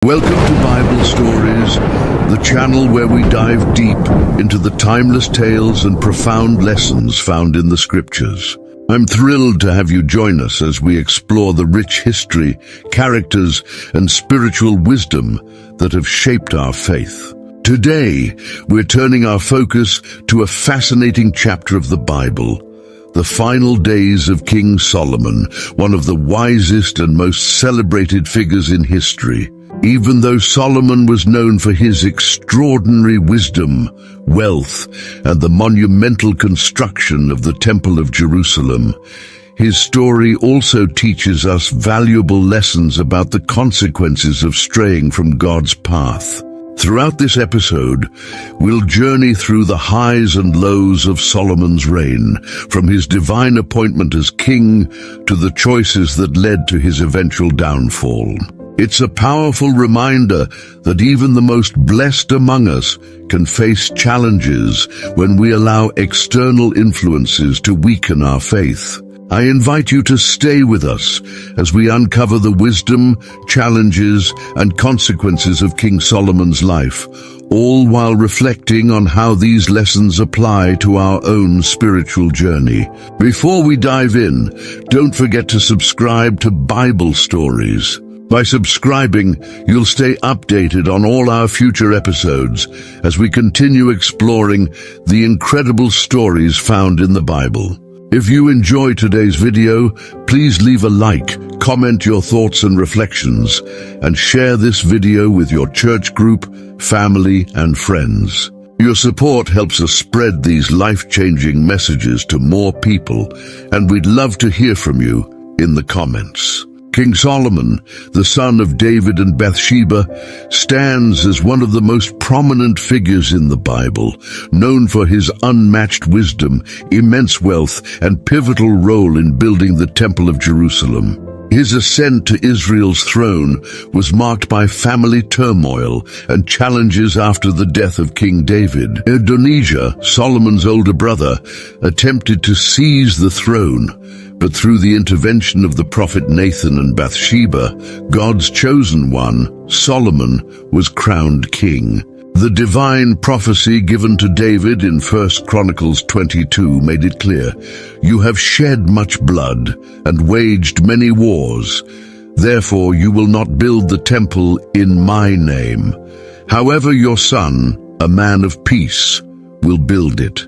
Welcome to Bible Stories, the channel where we dive deep into the timeless tales and profound lessons found in the Scriptures. I'm thrilled to have you join us as we explore the rich history, characters, and spiritual wisdom that have shaped our faith. Today, we're turning our focus to a fascinating chapter of the Bible, the final days of King Solomon, one of the wisest and most celebrated figures in history. Even though Solomon was known for his extraordinary wisdom, wealth, and the monumental construction of the Temple of Jerusalem, his story also teaches us valuable lessons about the consequences of straying from God's path. Throughout this episode, we'll journey through the highs and lows of Solomon's reign, from his divine appointment as king to the choices that led to his eventual downfall. It's a powerful reminder that even the most blessed among us can face challenges when we allow external influences to weaken our faith. I invite you to stay with us as we uncover the wisdom, challenges, and consequences of King Solomon's life, all while reflecting on how these lessons apply to our own spiritual journey. Before we dive in, don't forget to subscribe to Bible Stories. By subscribing, you'll stay updated on all our future episodes as we continue exploring the incredible stories found in the Bible. If you enjoy today's video, please leave a like, comment your thoughts and reflections, and share this video with your church group, family, and friends. Your support helps us spread these life-changing messages to more people, and we'd love to hear from you in the comments. King Solomon, the son of David and Bathsheba, stands as one of the most prominent figures in the Bible, known for his unmatched wisdom, immense wealth, and pivotal role in building the Temple of Jerusalem. His ascent to Israel's throne was marked by family turmoil and challenges after the death of King David. Adonijah, Solomon's older brother, attempted to seize the throne, but through the intervention of the prophet Nathan and Bathsheba, God's chosen one, Solomon, was crowned king. The divine prophecy given to David in 1 Chronicles 22 made it clear, "You have shed much blood and waged many wars. Therefore you will not build the temple in my name. However, your son, a man of peace, will build it."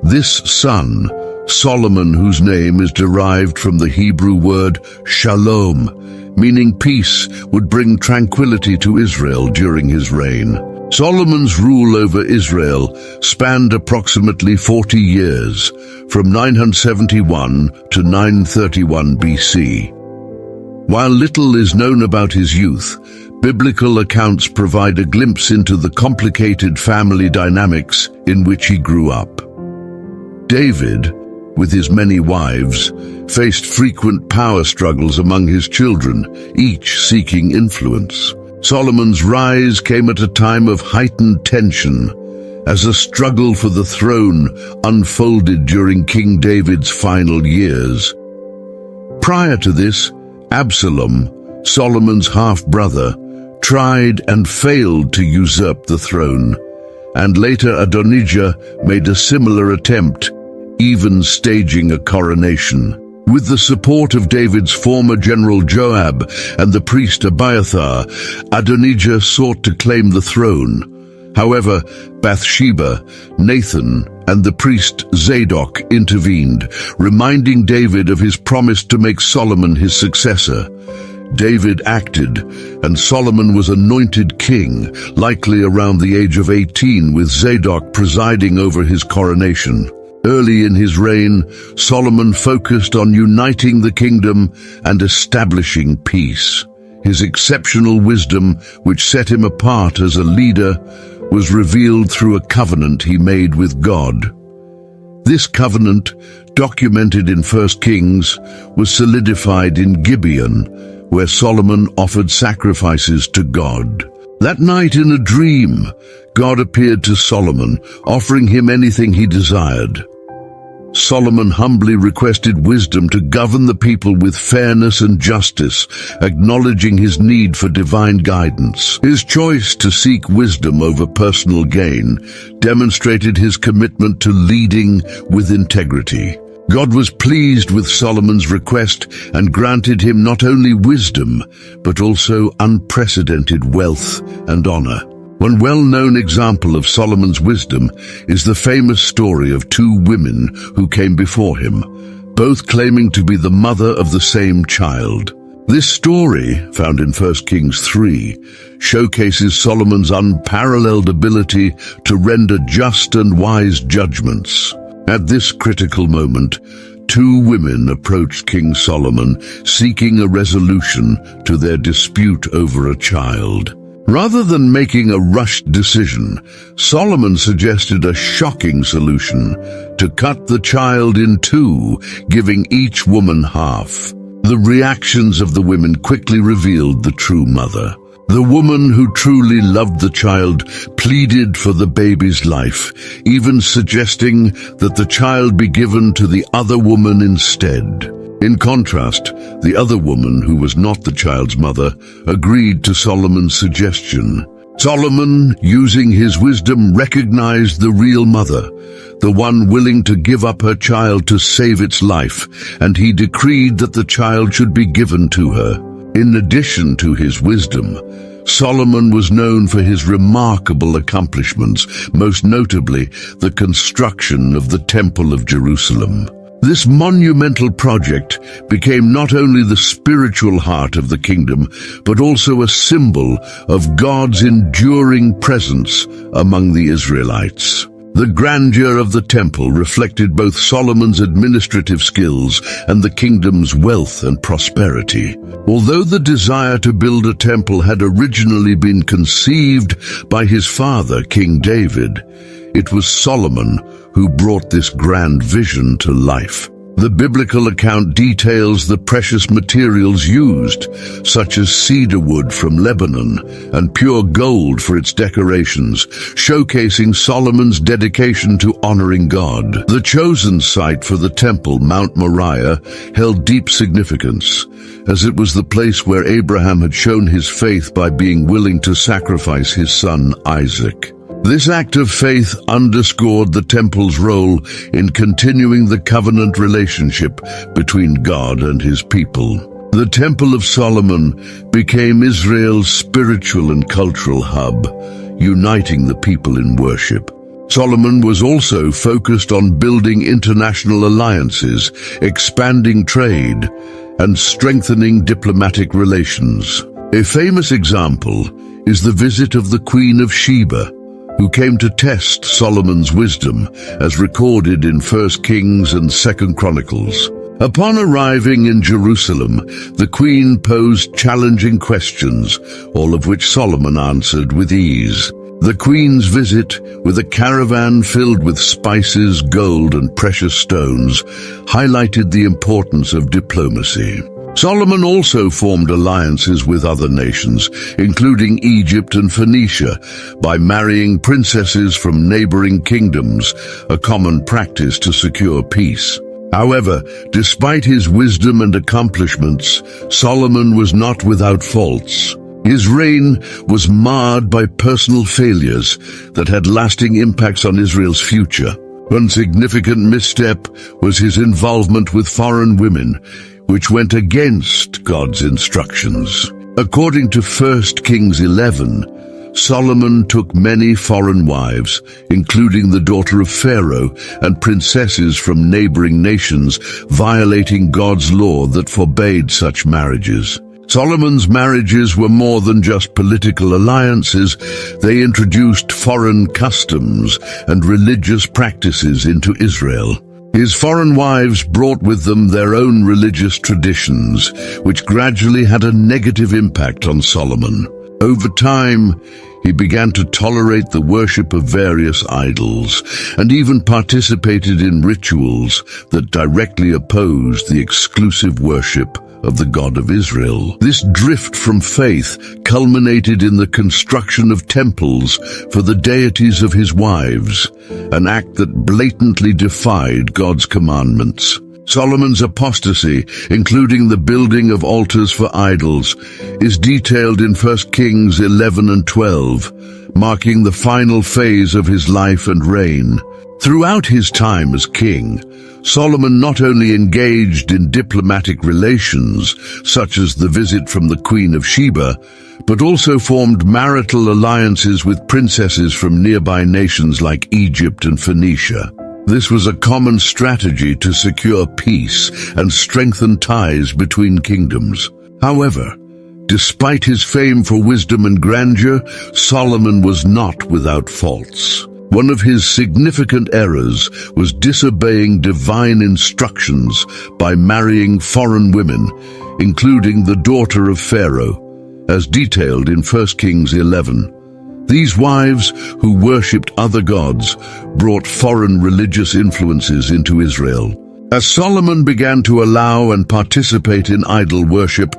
This son, Solomon, whose name is derived from the Hebrew word shalom, meaning peace, would bring tranquility to Israel during his reign. Solomon's rule over Israel spanned approximately 40 years, from 971 to 931 BC. While little is known about his youth, biblical accounts provide a glimpse into the complicated family dynamics in which he grew up. David, with his many wives, faced frequent power struggles among his children, each seeking influence. Solomon's rise came at a time of heightened tension, as a struggle for the throne unfolded during King David's final years. Prior to this, Absalom, Solomon's half-brother, tried and failed to usurp the throne, and later Adonijah made a similar attempt, even staging a coronation. With the support of David's former general Joab and the priest Abiathar, Adonijah sought to claim the throne. However, Bathsheba, Nathan, and the priest Zadok intervened, reminding David of his promise to make Solomon his successor. David acted, and Solomon was anointed king, likely around the age of 18, with Zadok presiding over his coronation. Early in his reign, Solomon focused on uniting the kingdom and establishing peace. His exceptional wisdom, which set him apart as a leader, was revealed through a covenant he made with God. This covenant, documented in 1 Kings, was solidified in Gibeon, where Solomon offered sacrifices to God. That night in a dream, God appeared to Solomon, offering him anything he desired. Solomon humbly requested wisdom to govern the people with fairness and justice, acknowledging his need for divine guidance. His choice to seek wisdom over personal gain demonstrated his commitment to leading with integrity. God was pleased with Solomon's request and granted him not only wisdom, but also unprecedented wealth and honor. One well-known example of Solomon's wisdom is the famous story of two women who came before him, both claiming to be the mother of the same child. This story, found in 1 Kings 3, showcases Solomon's unparalleled ability to render just and wise judgments. At this critical moment, two women approached King Solomon, seeking a resolution to their dispute over a child. Rather than making a rushed decision, Solomon suggested a shocking solution: to cut the child in two, giving each woman half. The reactions of the women quickly revealed the true mother. The woman who truly loved the child pleaded for the baby's life, even suggesting that the child be given to the other woman instead. In contrast, the other woman, who was not the child's mother, agreed to Solomon's suggestion. Solomon, using his wisdom, recognized the real mother, the one willing to give up her child to save its life, and he decreed that the child should be given to her. In addition to his wisdom, Solomon was known for his remarkable accomplishments, most notably the construction of the Temple of Jerusalem. This monumental project became not only the spiritual heart of the kingdom, but also a symbol of God's enduring presence among the Israelites. The grandeur of the temple reflected both Solomon's administrative skills and the kingdom's wealth and prosperity. Although the desire to build a temple had originally been conceived by his father, King David, it was Solomon who brought this grand vision to life. The biblical account details the precious materials used, such as cedar wood from Lebanon and pure gold for its decorations, showcasing Solomon's dedication to honoring God. The chosen site for the temple, Mount Moriah, held deep significance, as it was the place where Abraham had shown his faith by being willing to sacrifice his son Isaac. This act of faith underscored the temple's role in continuing the covenant relationship between God and his people. The Temple of Solomon became Israel's spiritual and cultural hub, uniting the people in worship. Solomon was also focused on building international alliances, expanding trade, and strengthening diplomatic relations. A famous example is the visit of the Queen of Sheba, who came to test Solomon's wisdom, as recorded in 1 Kings and 2 Chronicles. Upon arriving in Jerusalem, the queen posed challenging questions, all of which Solomon answered with ease. The queen's visit, with a caravan filled with spices, gold, and precious stones, highlighted the importance of diplomacy. Solomon also formed alliances with other nations, including Egypt and Phoenicia, by marrying princesses from neighboring kingdoms, a common practice to secure peace. However, despite his wisdom and accomplishments, Solomon was not without faults. His reign was marred by personal failures that had lasting impacts on Israel's future. One significant misstep was his involvement with foreign women, which went against God's instructions. According to 1 Kings 11, Solomon took many foreign wives, including the daughter of Pharaoh and princesses from neighboring nations, violating God's law that forbade such marriages. Solomon's marriages were more than just political alliances. They introduced foreign customs and religious practices into Israel. His foreign wives brought with them their own religious traditions, which gradually had a negative impact on Solomon. Over time, he began to tolerate the worship of various idols, and even participated in rituals that directly opposed the exclusive worship of the God of Israel. This drift from faith culminated in the construction of temples for the deities of his wives, an act that blatantly defied God's commandments. Solomon's apostasy, including the building of altars for idols, is detailed in 1 Kings 11 and 12, marking the final phase of his life and reign. Throughout his time as king, Solomon not only engaged in diplomatic relations, such as the visit from the Queen of Sheba, but also formed marital alliances with princesses from nearby nations like Egypt and Phoenicia. This was a common strategy to secure peace and strengthen ties between kingdoms. However, despite his fame for wisdom and grandeur, Solomon was not without faults. One of his significant errors was disobeying divine instructions by marrying foreign women, including the daughter of Pharaoh, as detailed in 1 Kings 11. These wives, who worshipped other gods, brought foreign religious influences into Israel. As Solomon began to allow and participate in idol worship,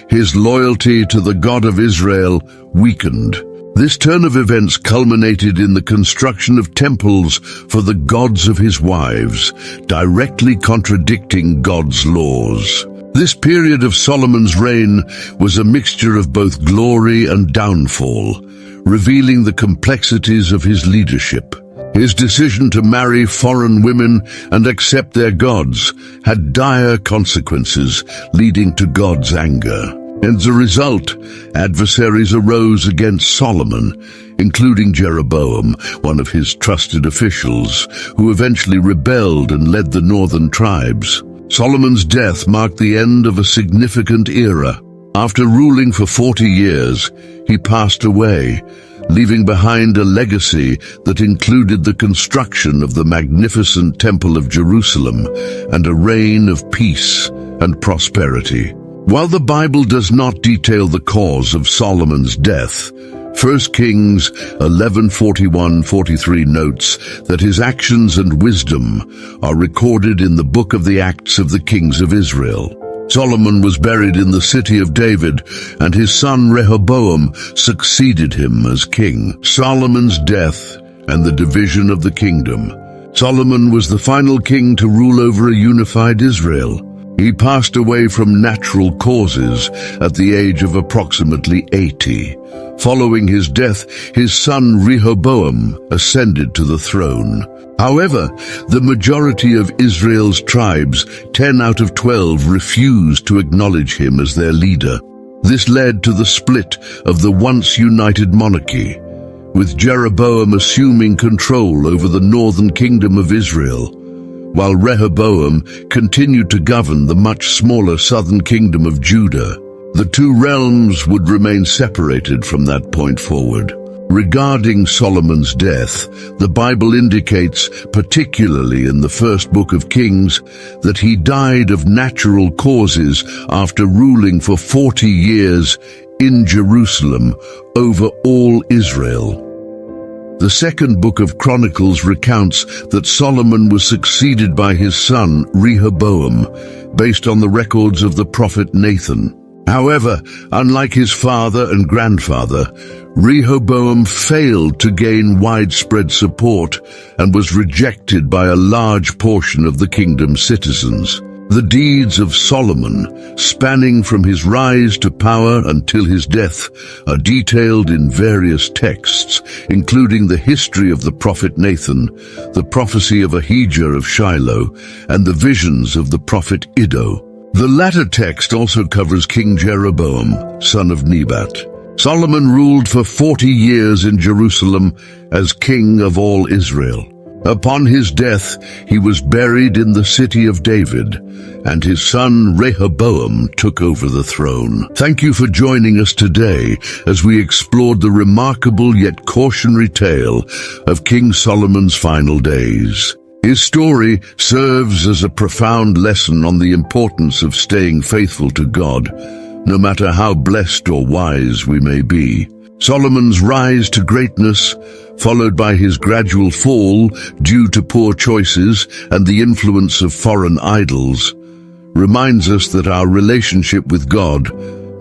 his loyalty to the God of Israel weakened. This turn of events culminated in the construction of temples for the gods of his wives, directly contradicting God's laws. This period of Solomon's reign was a mixture of both glory and downfall, revealing the complexities of his leadership. His decision to marry foreign women and accept their gods had dire consequences, leading to God's anger. As a result, adversaries arose against Solomon, including Jeroboam, one of his trusted officials, who eventually rebelled and led the northern tribes. Solomon's death marked the end of a significant era. After ruling for 40 years, he passed away, leaving behind a legacy that included the construction of the magnificent Temple of Jerusalem and a reign of peace and prosperity. While the Bible does not detail the cause of Solomon's death, 1 Kings 11:41-43 notes that his actions and wisdom are recorded in the book of the Acts of the Kings of Israel. Solomon was buried in the city of David, and his son Rehoboam succeeded him as king. Solomon's death and the division of the kingdom. Solomon was the final king to rule over a unified Israel. He passed away from natural causes at the age of approximately 80. Following his death, his son Rehoboam ascended to the throne. However, the majority of Israel's tribes, 10 out of 12, refused to acknowledge him as their leader. This led to the split of the once united monarchy, with Jeroboam assuming control over the northern kingdom of Israel, while Rehoboam continued to govern the much smaller southern kingdom of Judah. The two realms would remain separated from that point forward. Regarding Solomon's death, the Bible indicates, particularly in the first book of Kings, that he died of natural causes after ruling for 40 years in Jerusalem over all Israel. The second book of Chronicles recounts that Solomon was succeeded by his son Rehoboam, based on the records of the prophet Nathan. However, unlike his father and grandfather, Rehoboam failed to gain widespread support and was rejected by a large portion of the kingdom's citizens. The deeds of Solomon, spanning from his rise to power until his death, are detailed in various texts, including the history of the prophet Nathan, the prophecy of Ahijah of Shiloh, and the visions of the prophet Iddo. The latter text also covers King Jeroboam, son of Nebat. Solomon ruled for 40 years in Jerusalem as king of all Israel. Upon his death, he was buried in the city of David, and his son Rehoboam took over the throne. Thank you for joining us today as we explored the remarkable yet cautionary tale of King Solomon's final days. His story serves as a profound lesson on the importance of staying faithful to God, no matter how blessed or wise we may be. Solomon's rise to greatness, followed by his gradual fall due to poor choices and the influence of foreign idols, reminds us that our relationship with God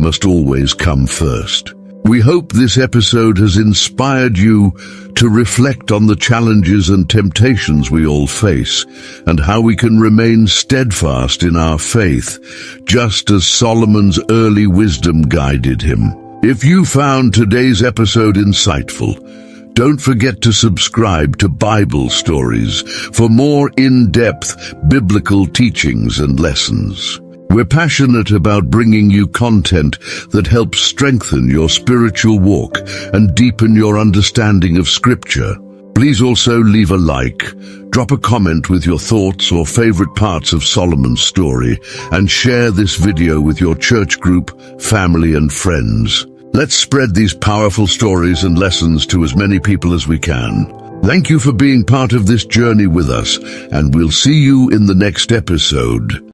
must always come first. We hope this episode has inspired you to reflect on the challenges and temptations we all face, and how we can remain steadfast in our faith, just as Solomon's early wisdom guided him. If you found today's episode insightful, don't forget to subscribe to Bible Stories for more in-depth biblical teachings and lessons. We're passionate about bringing you content that helps strengthen your spiritual walk and deepen your understanding of Scripture. Please also leave a like, drop a comment with your thoughts or favorite parts of Solomon's story, and share this video with your church group, family, and friends. Let's spread these powerful stories and lessons to as many people as we can. Thank you for being part of this journey with us, and we'll see you in the next episode.